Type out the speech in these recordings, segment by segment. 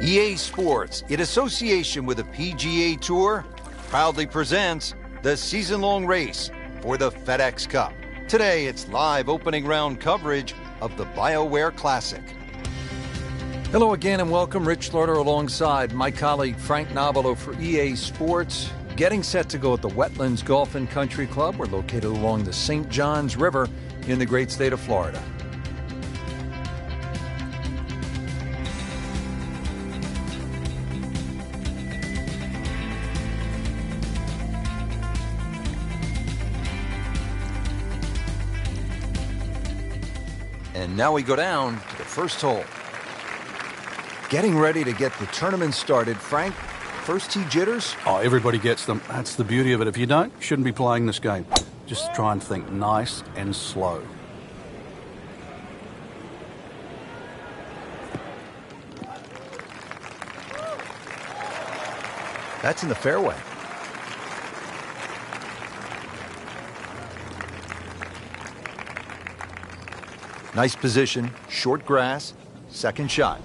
EA Sports, in association with the PGA Tour, proudly presents the season-long race for the FedEx Cup. Today, it's live opening round coverage of the BioWare Classic. Hello again and welcome. Rich Slaughter alongside my colleague Frank Novelo for EA Sports. Getting set to go at the Wetlands Golf and Country Club. We're located along the St. Johns River in the great state of Florida. And now we go down to the first hole. Getting ready to get the tournament started. Frank, first tee jitters? Oh, everybody gets them. That's the beauty of it. If you don't, you shouldn't be playing this game. Just try and think nice and slow. That's in the fairway. Nice position, short grass, second shot.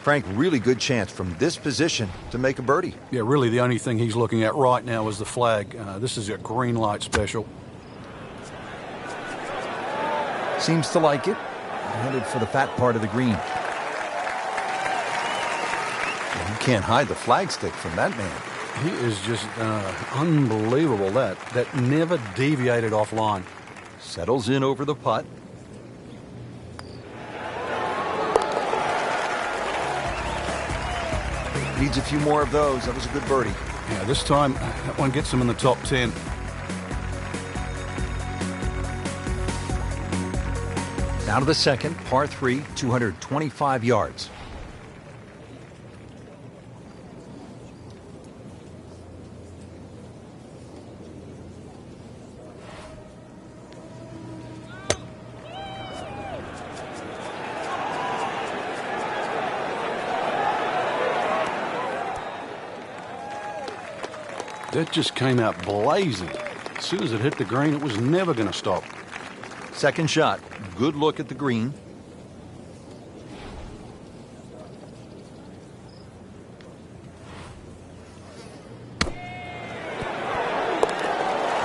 Frank, really good chance from this position to make a birdie. Yeah, really the only thing he's looking at right now is the flag. This is a green light special. Seems to like it. Headed for the fat part of the green. You can't hide the flagstick from that man. He is just unbelievable. That never deviated offline. Settles in over the putt. Needs a few more of those. That was a good birdie. Yeah, this time that one gets him in the top 10. Now to the second, par 3, 225 yards. That just came out blazing. As soon as it hit the green, it was never going to stop. Second shot. Good look at the green.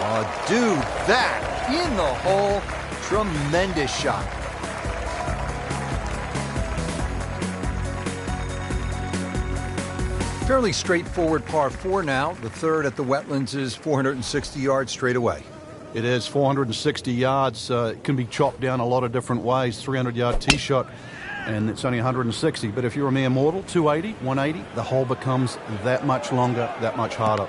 Oh, dude, that in the hole. Tremendous shot. Fairly straightforward par 4 now. The third at the Wetlands is 460 yards straight away. It is 460 yards. It can be chopped down a lot of different ways. 300-yard tee shot, and it's only 160. But if you're a mere mortal, 280, 180, the hole becomes that much longer, that much harder.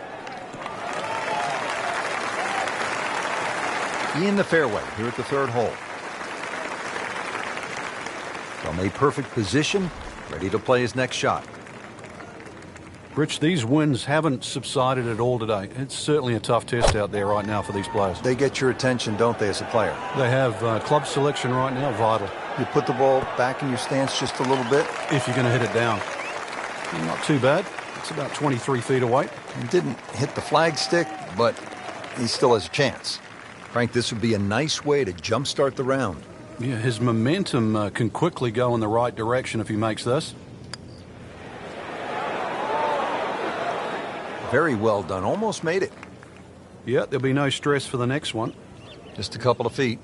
In the fairway here at the third hole. From a perfect position, ready to play his next shot. Rich, these winds haven't subsided at all today. It's certainly a tough test out there right now for these players. They get your attention, don't they, as a player? They have club selection right now, vital. You put the ball back in your stance just a little bit. If you're going to hit it down. Not too bad. It's about 23 feet away. He didn't hit the flagstick, but he still has a chance. Frank, this would be a nice way to jumpstart the round. Yeah, his momentum can quickly go in the right direction if he makes this. Very well done. Almost made it. Yeah, there'll be no stress for the next one. Just a couple of feet.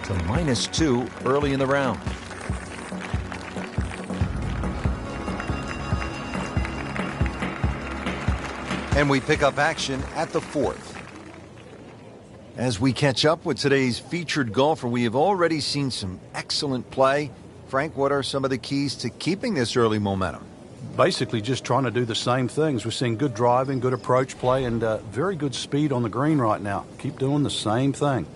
To -2 early in the round. And we pick up action at the fourth. As we catch up with today's featured golfer, we have already seen some excellent play. Frank, what are some of the keys to keeping this early momentum? basically just trying to do the same things. We're seeing good driving, good approach play, and very good speed on the green right now. Keep doing the same thing.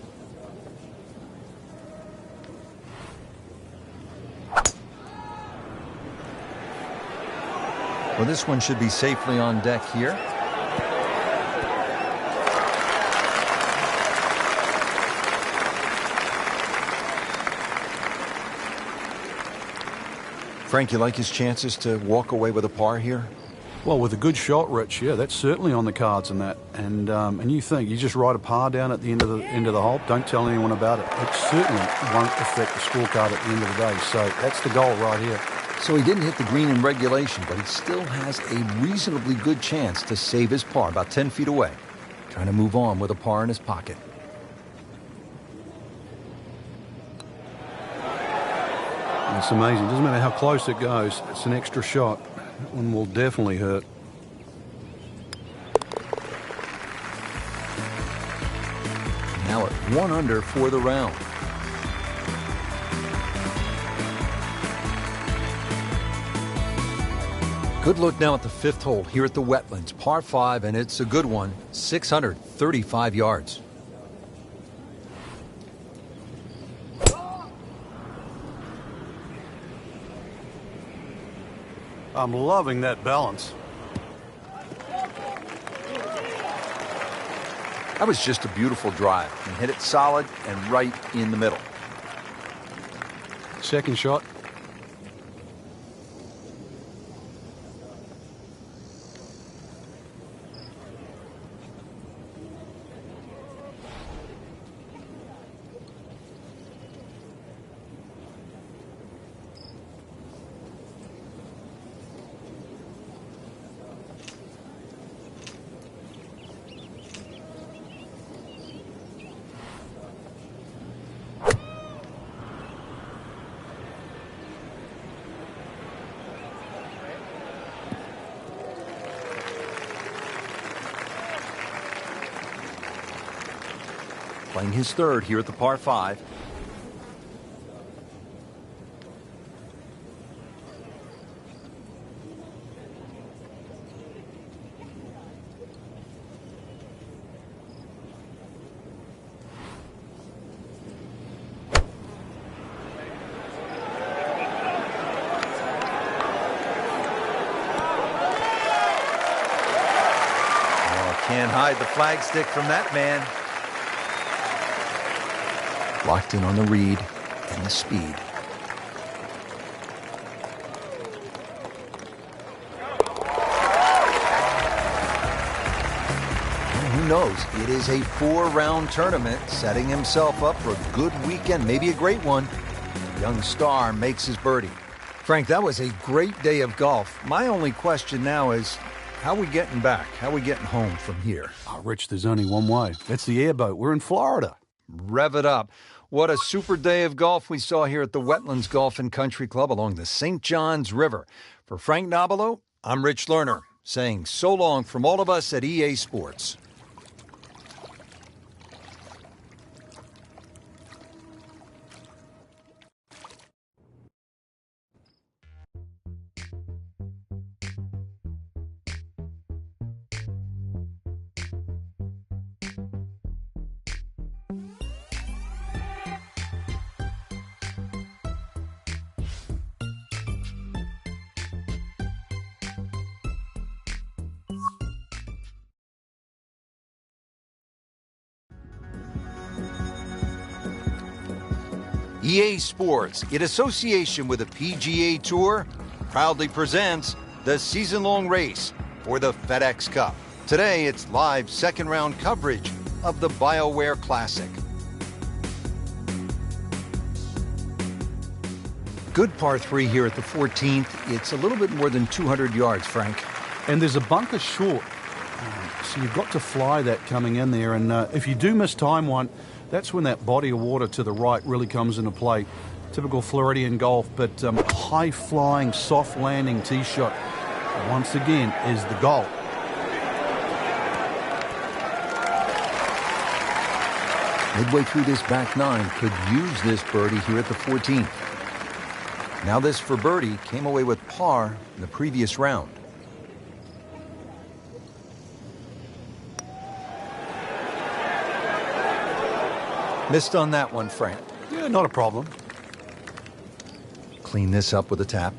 Well, this one should be safely on deck here. Frank, you like his chances to walk away with a par here? Well, with a good shot, Rich, yeah, that's certainly on the cards in that. And you think you just write a par down at the end of the hole. Don't tell anyone about it. It certainly won't affect the scorecard at the end of the day. So that's the goal right here. So he didn't hit the green in regulation, but he still has a reasonably good chance to save his par, about 10 feet away. Trying to move on with a par in his pocket. It's amazing. Doesn't matter how close it goes. It's an extra shot. That one will definitely hurt. Now at 1 under for the round. Good look now at the 5th hole here at the Wetlands. Par 5, and it's a good one. 635 yards. I'm loving that balance. That was just a beautiful drive. He hit it solid and right in the middle. Second shot. Playing his 3rd here at the par 5. Oh, can't hide the flagstick from that man. Locked in on the read and the speed. And who knows? It is a 4-round tournament, setting himself up for a good weekend, maybe a great one. The young star makes his birdie. Frank, that was a great day of golf. My only question now is, how are we getting back? How are we getting home from here? Oh, Rich, there's only one way. That's the airboat. We're in Florida. Rev it up. What a super day of golf we saw here at the Wetlands Golf and Country Club along the St. Johns River. For Frank Nobilo, I'm Rich Lerner, saying so long from all of us at EA Sports. EA Sports, in association with the PGA Tour, proudly presents the season-long race for the FedEx Cup. Today, it's live second-round coverage of the BioWare Classic. Good par 3 here at the 14th. It's a little bit more than 200 yards, Frank. And there's a bunker short. So you've got to fly that coming in there. And if you do miss time one, that's when that body of water to the right really comes into play. Typical Floridian golf, but high-flying, soft-landing tee shot, once again, is the goal. Midway through this back 9, could use this birdie here at the 14th. Now this for birdie, came away with par in the previous round. Missed on that one, Frank. Yeah, not a problem. Clean this up with a tap.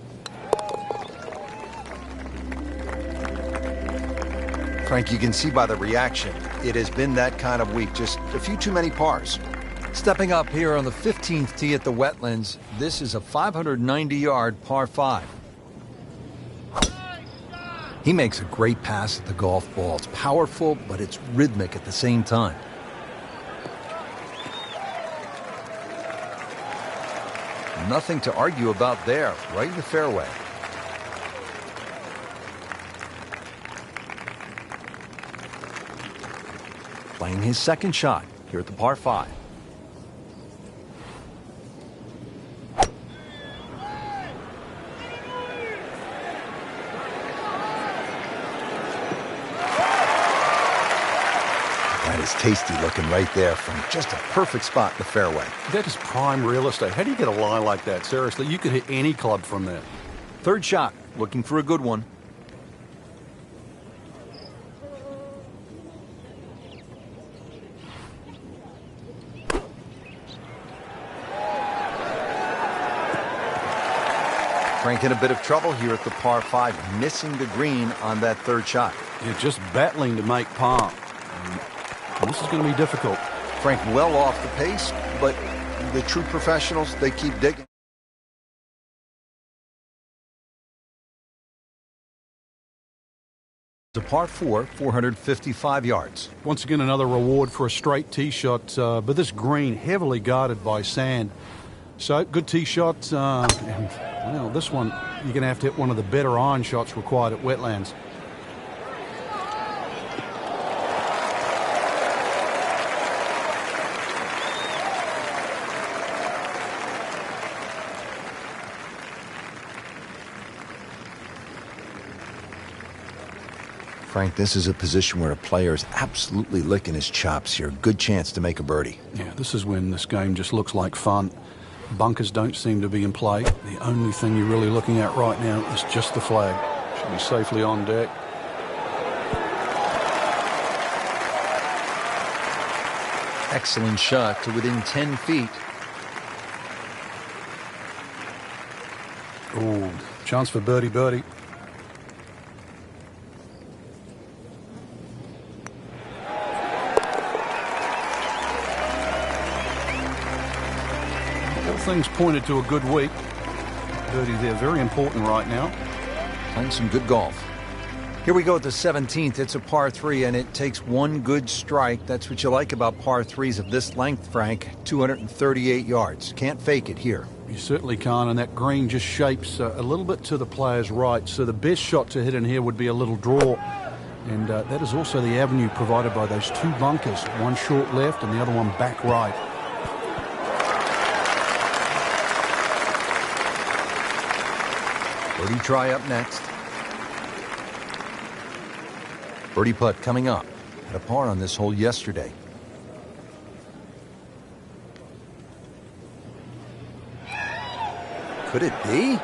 Frank, you can see by the reaction, it has been that kind of week. Just a few too many pars. Stepping up here on the 15th tee at the Wetlands, this is a 590-yard par 5. He makes a great pass at the golf ball. It's powerful, but it's rhythmic at the same time. Nothing to argue about there, right in the fairway. Playing his second shot here at the par 5. That is tasty looking right there from just a perfect spot in the fairway. That is prime real estate. How do you get a lie like that? Seriously, you could hit any club from there. Third shot, looking for a good one. Frank in a bit of trouble here at the par 5, missing the green on that third shot. You're just battling to make par. And this is going to be difficult. Frank well off the pace, but the true professionals, they keep digging. The par 4, 455 yards. Once again, another reward for a straight tee shot, but this green heavily guarded by sand. So, good tee shot, and well, this one, you're going to have to hit one of the better iron shots required at Wetlands. Frank, this is a position where a player is absolutely licking his chops here. Good chance to make a birdie. Yeah, this is when this game just looks like fun. Bunkers don't seem to be in play. The only thing you're really looking at right now is just the flag. Should be safely on deck. Excellent shot to within 10 feet. Ooh, chance for birdie. Things pointed to a good week. Birdie there, very important right now. Playing some good golf. Here we go at the 17th. It's a par 3, and it takes one good strike. That's what you like about par 3s of this length, Frank. 238 yards. Can't fake it here. You certainly can't, and that green just shapes a little bit to the player's right. So the best shot to hit in here would be a little draw. And that is also the avenue provided by those two bunkers. One short left and the other one back right. Birdie try up next. Birdie putt coming up. Had a par on this hole yesterday. Could it be?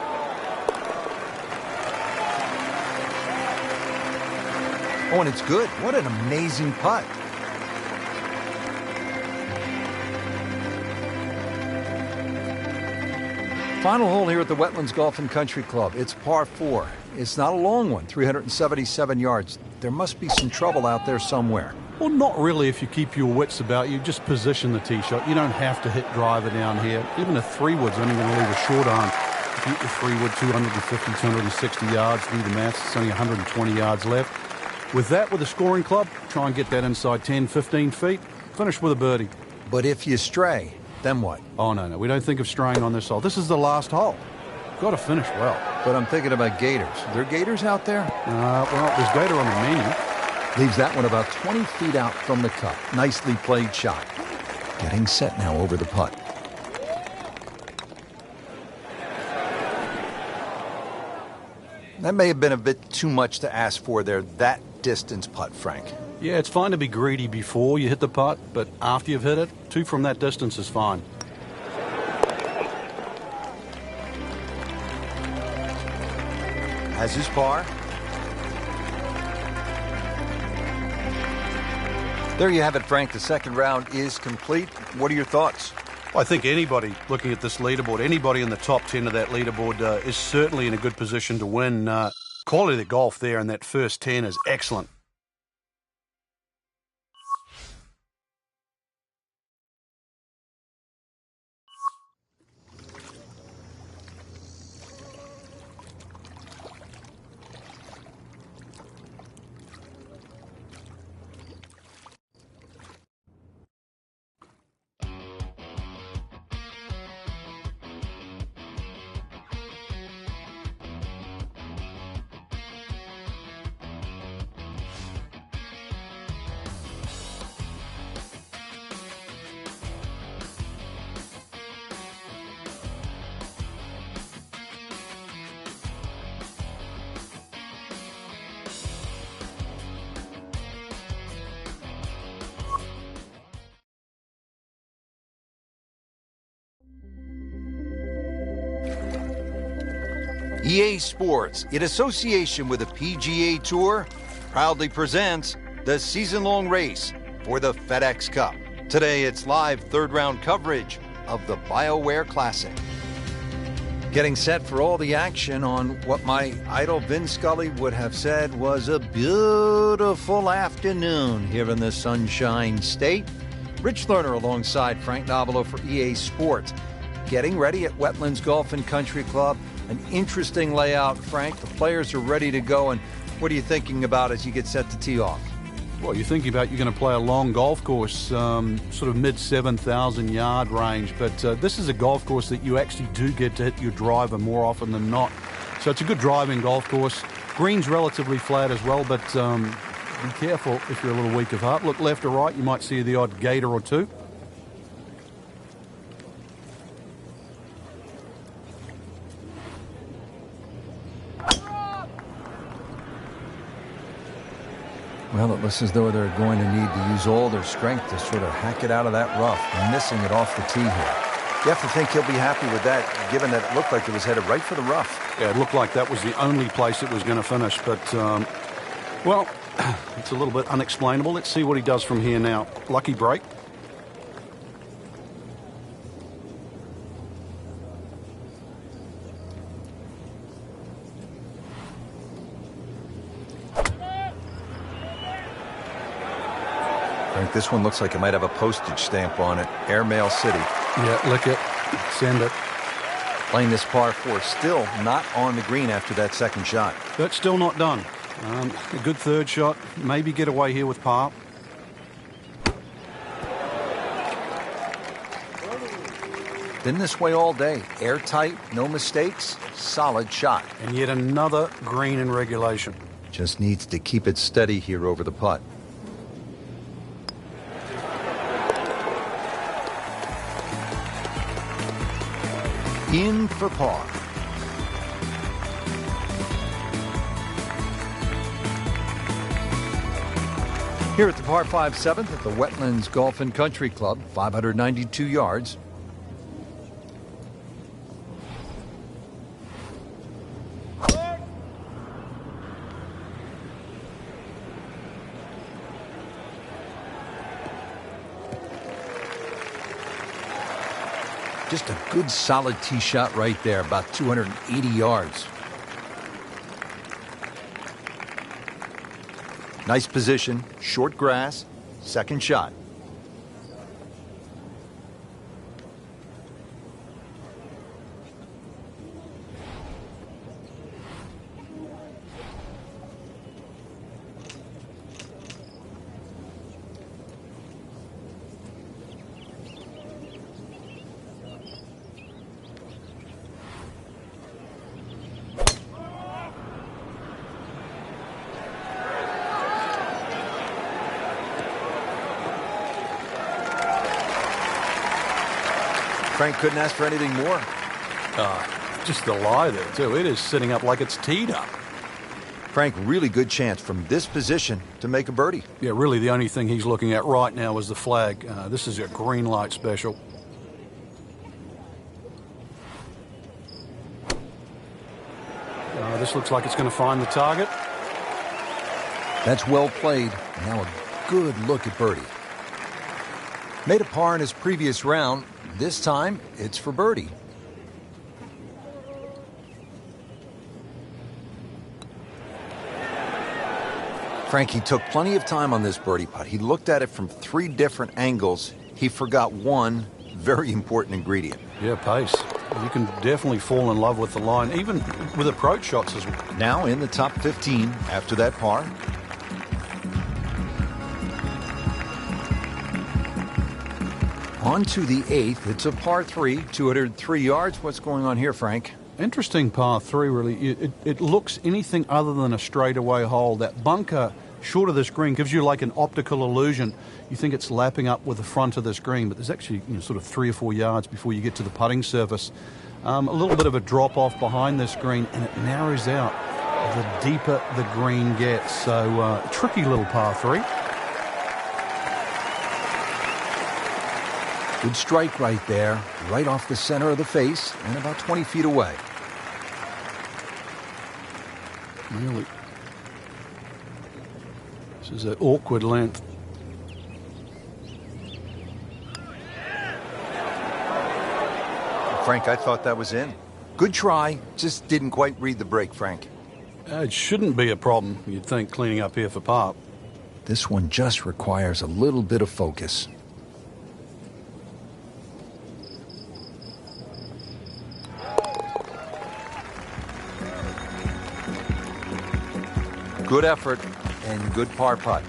Oh, and it's good. What an amazing putt. Final hole here at the Wetlands Golf and Country Club. It's par 4. It's not a long one, 377 yards. There must be some trouble out there somewhere. Well, not really if you keep your wits about you. Just position the tee shot. You don't have to hit driver down here. Even a 3-wood's only going to leave a short arm. If you hit the 3-wood 250, 260 yards, do the maths, it's only 120 yards left. With that, with a scoring club, try and get that inside 10, 15 feet. Finish with a birdie. But if you stray, then what? Oh, no. We don't think of straying on this hole. This is the last hole. Got to finish well. But I'm thinking about gators. Are there gators out there? Well, there's gator on the menu. Leaves that one about 20 feet out from the cup. Nicely played shot. Getting set now over the putt. That may have been a bit too much to ask for there, that distance putt, Frank. Yeah, it's fine to be greedy before you hit the putt, but after you've hit it, 2 from that distance is fine. has his par. There you have it, Frank. The second round is complete. What are your thoughts? I think anybody looking at this leaderboard, anybody in the top 10 of that leaderboard is certainly in a good position to win. Quality of the golf there in that first 10 is excellent. EA Sports, in association with the PGA Tour, proudly presents the season-long race for the FedEx Cup. Today, it's live third-round coverage of the BioWare Classic. Getting set for all the action on what my idol Vin Scully would have said was a beautiful afternoon here in the Sunshine State. Rich Lerner alongside Frank Nobilo for EA Sports. Getting ready at Wetlands Golf and Country Club. An interesting layout, Frank. The players are ready to go. And what are you thinking about as you get set to tee off? Well, you're thinking about you're going to play a long golf course, sort of mid-7,000 yard range. But this is a golf course that you actually do get to hit your driver more often than not. So it's a good driving golf course. Green's relatively flat as well, but be careful if you're a little weak of heart. Look left or right, you might see the odd gator or two. Well, it looks as though they're going to need to use all their strength to sort of hack it out of that rough, missing it off the tee here. You have to think he'll be happy with that, given that it looked like it was headed right for the rough. Yeah, it looked like that was the only place it was going to finish. But, well, it's a little bit unexplainable. Let's see what he does from here now. Lucky break. Frank, this one looks like it might have a postage stamp on it. Airmail City. Yeah, lick it. Send it. Playing this par 4, still not on the green after that second shot. That's still not done. A good third shot. Maybe get away here with par. Been this way all day. Airtight, no mistakes, solid shot. And yet another green in regulation. Just needs to keep it steady here over the putt. In for par. Here at the par 5 7th at the Wetlands Golf and Country Club, 592 yards. Just a good solid tee shot right there, about 280 yards. Nice position, short grass, second shot. Frank couldn't ask for anything more. Just the lie there, too. It is sitting up like it's teed up. Frank, really good chance from this position to make a birdie. Yeah, really the only thing he's looking at right now is the flag. This is a green light special. Well, this looks like it's going to find the target. That's well played. Now a good look at birdie. Made a par in his previous round. This time, it's for birdie. Frankie took plenty of time on this birdie putt. He looked at it from 3 different angles. He forgot one very important ingredient. Yeah, pace. You can definitely fall in love with the line, even with approach shots as well. Now in the top 15 after that par. On to the 8th. It's a par 3, 203 yards. What's going on here, Frank? Interesting par 3, really. It looks anything other than a straightaway hole. That bunker short of this green gives you like an optical illusion. You think it's lapping up with the front of this green, but there's actually sort of 3 or 4 yards before you get to the putting surface. A little bit of a drop off behind this green, and it narrows out the deeper the green gets. So tricky little par 3. Good strike right there, right off the center of the face and about 20 feet away. Really. This is an awkward length. Frank, I thought that was in. Good try, just didn't quite read the break, Frank. It shouldn't be a problem, you'd think, cleaning up here for par. This one just requires a little bit of focus. Good effort and good par putt.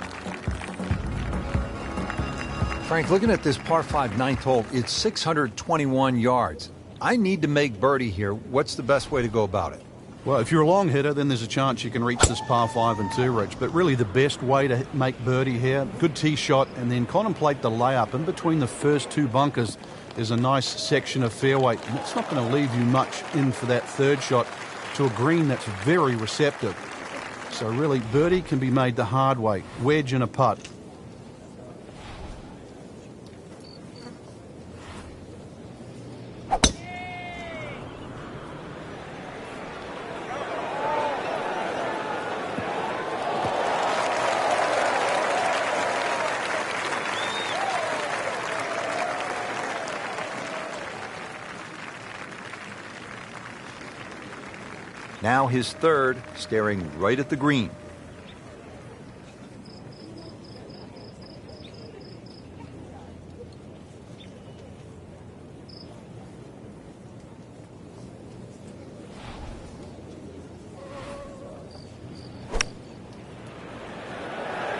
Frank, looking at this par 5 9th hole, it's 621 yards. I need to make birdie here. What's the best way to go about it? Well, if you're a long hitter, then there's a chance you can reach this par 5 and 2, Rich. But really the best way to make birdie here, good tee shot, and then contemplate the layup. In between the first 2 bunkers, there's a nice section of fairway, and it's not going to leave you much in for that 3rd shot to a green that's very receptive. So really, birdie can be made the hard way, wedge and a putt. Now his 3rd, staring right at the green.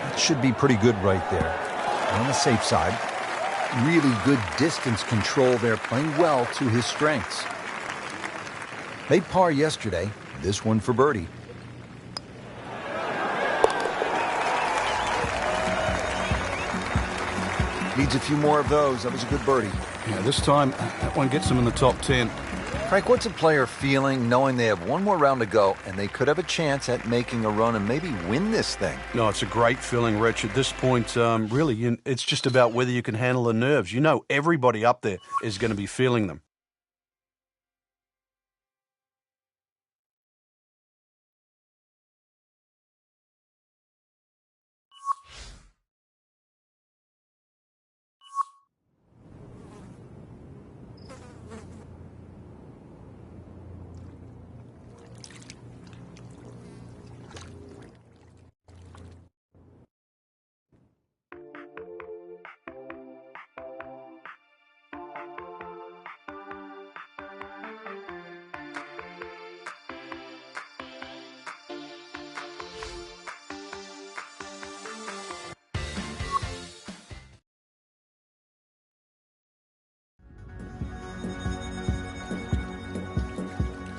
That should be pretty good right there. On the safe side. Really good distance control there, playing well to his strengths. Made par yesterday. This one for birdie. Needs a few more of those. That was a good birdie. Yeah, this time that one gets him in the top 10. Frank, what's a player feeling knowing they have one more round to go and they could have a chance at making a run and maybe win this thing? No, it's a great feeling, Rich. At this point, really, it's just about whether you can handle the nerves. You know everybody up there is going to be feeling them.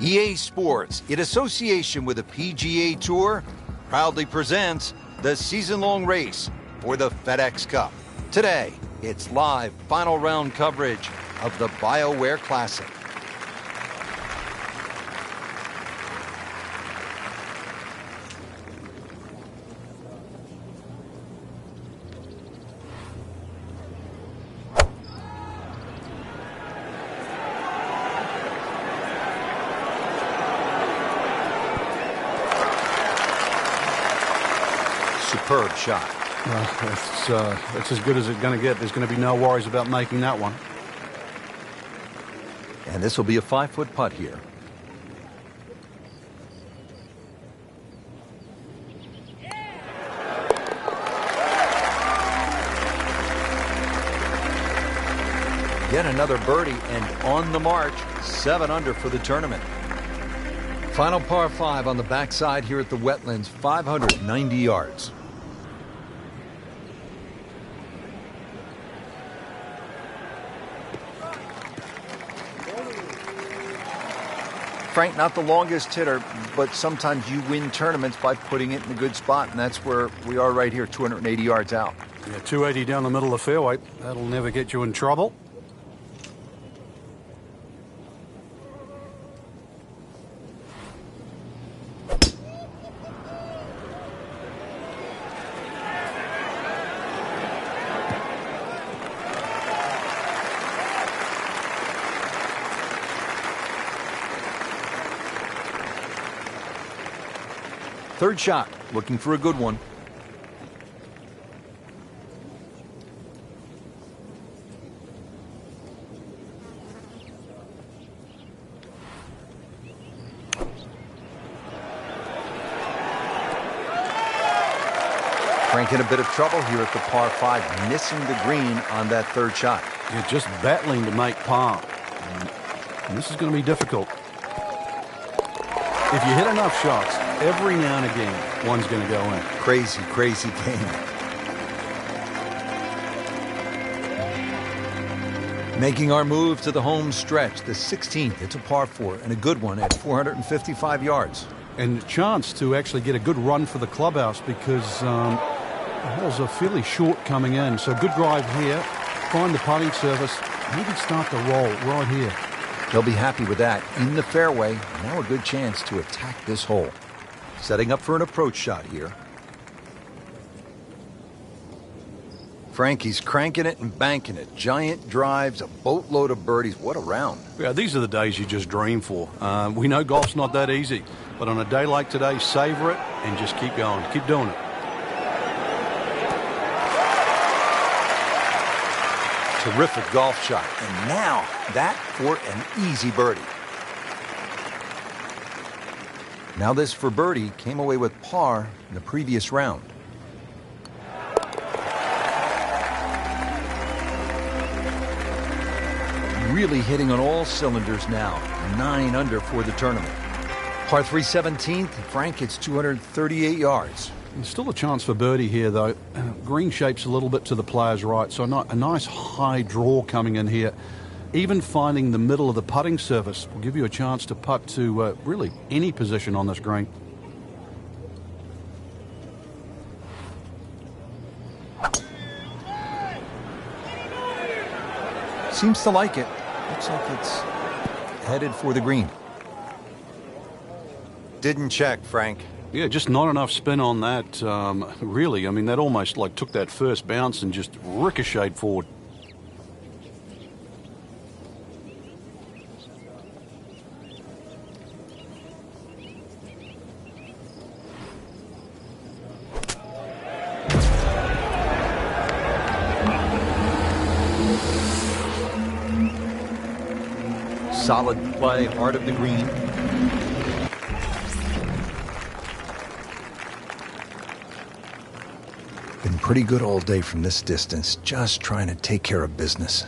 EA Sports, in association with the PGA Tour, proudly presents the season-long race for the FedEx Cup. Today, it's live final round coverage of the BioWare Classic. superb shot. It's as good as it's going to get. There's going to be no worries about making that one. And this will be a 5-foot putt here. Yet another birdie and on the march, 7 under for the tournament. Final par 5 on the backside here at the Wetlands, 590 yards. Frank, not the longest hitter, but sometimes you win tournaments by putting it in a good spot, and that's where we are right here, 280 yards out. Yeah, 280 down the middle of the fairway. That'll never get you in trouble. Third shot, looking for a good one. Frank in a bit of trouble here at the par 5, missing the green on that third shot. You're just battling to make par. And this is going to be difficult. If you hit enough shots, every now and again, one's going to go in. Crazy, crazy game. Making our move to the home stretch, the 16th. It's a par 4 and a good one at 455 yards. And a chance to actually get a good run for the clubhouse because the holes are fairly short coming in. So good drive here. Find the putting surface. Maybe start the roll right here. They'll be happy with that. In the fairway, now a good chance to attack this hole. Setting up for an approach shot here. Frankie's cranking it and banking it. Giant drives, a boatload of birdies. What a round. Yeah, these are the days you just dream for. We know golf's not that easy, but on a day like today, savor it and just keep going. Keep doing it. Terrific golf shot. And now that for an easy birdie. Now this for birdie came away with par in the previous round. Really hitting on all cylinders now. 9 under for the tournament. Par 3 17th. Frank hits 238 yards. There's still a chance for birdie here, though. Green shape's a little bit to the player's right, so a nice high draw coming in here. Even finding the middle of the putting surface will give you a chance to putt to really any position on this green. Seems to like it. Looks like it's headed for the green. Didn't check, Frank. Yeah, just not enough spin on that, really. I mean, that almost like took that first bounce and just ricocheted forward. Solid play, heart of the green. Been pretty good all day from this distance, just trying to take care of business.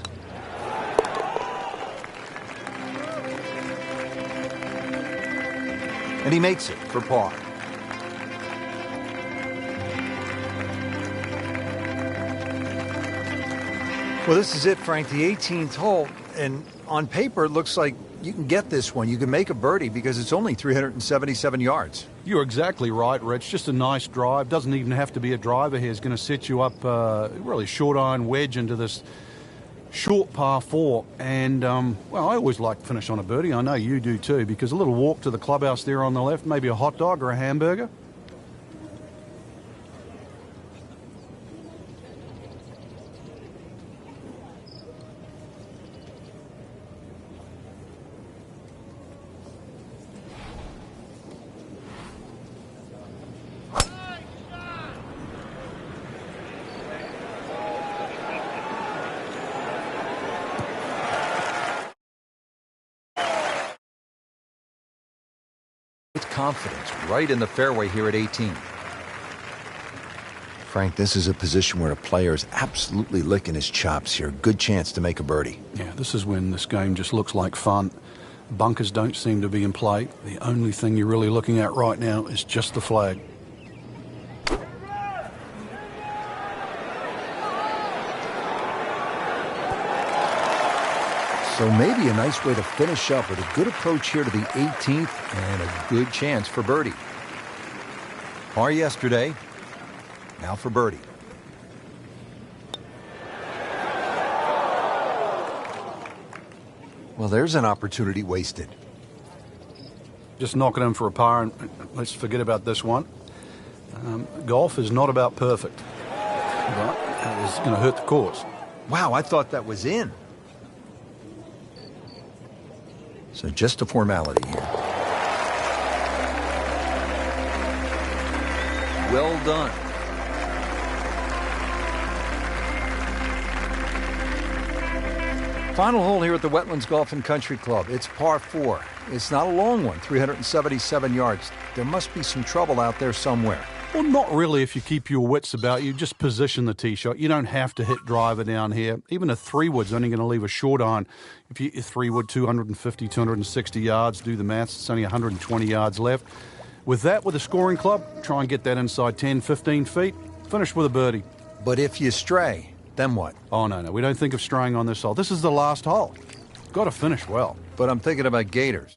And he makes it for par. Well, this is it, Frank, the 18th hole, and on paper it looks like you can get this one. You can make a birdie because it's only 377 yards. You're exactly right, Rich. Just a nice drive. Doesn't even have to be a driver here. It's going to set you up really short iron wedge into this short par 4. And, well, I always like to finish on a birdie. I know you do too, because a little walk to the clubhouse there on the left, maybe a hot dog or a hamburger. confidence right in the fairway here at 18. Frank, this is a position where a player is absolutely licking his chops here. Good chance to make a birdie. Yeah, this is when this game just looks like fun. Bunkers don't seem to be in play. The only thing you're really looking at right now is just the flag. So maybe a nice way to finish up with a good approach here to the 18th. And a good chance for birdie. Par yesterday. Now for birdie. Well, there's an opportunity wasted. Just knock it in for a par, and let's forget about this one. Golf is not about perfect, but it is going to hurt the course. Wow, I thought that was in. So just a formality here. Well done. Final hole here at the Wetlands Golf and Country Club. It's par 4. It's not a long one, 377 yards. There must be some trouble out there somewhere. Well, not really if you keep your wits about you. Just position the tee shot. You don't have to hit driver down here. Even a 3-wood's only going to leave a short iron. If you hit your 3-wood, 250, 260 yards, do the maths, it's only 120 yards left. With that, with a scoring club, try and get that inside 10, 15 feet. Finish with a birdie. But if you stray, then what? Oh, no. We don't think of straying on this hole. This is the last hole. Got to finish well. But I'm thinking about Gators.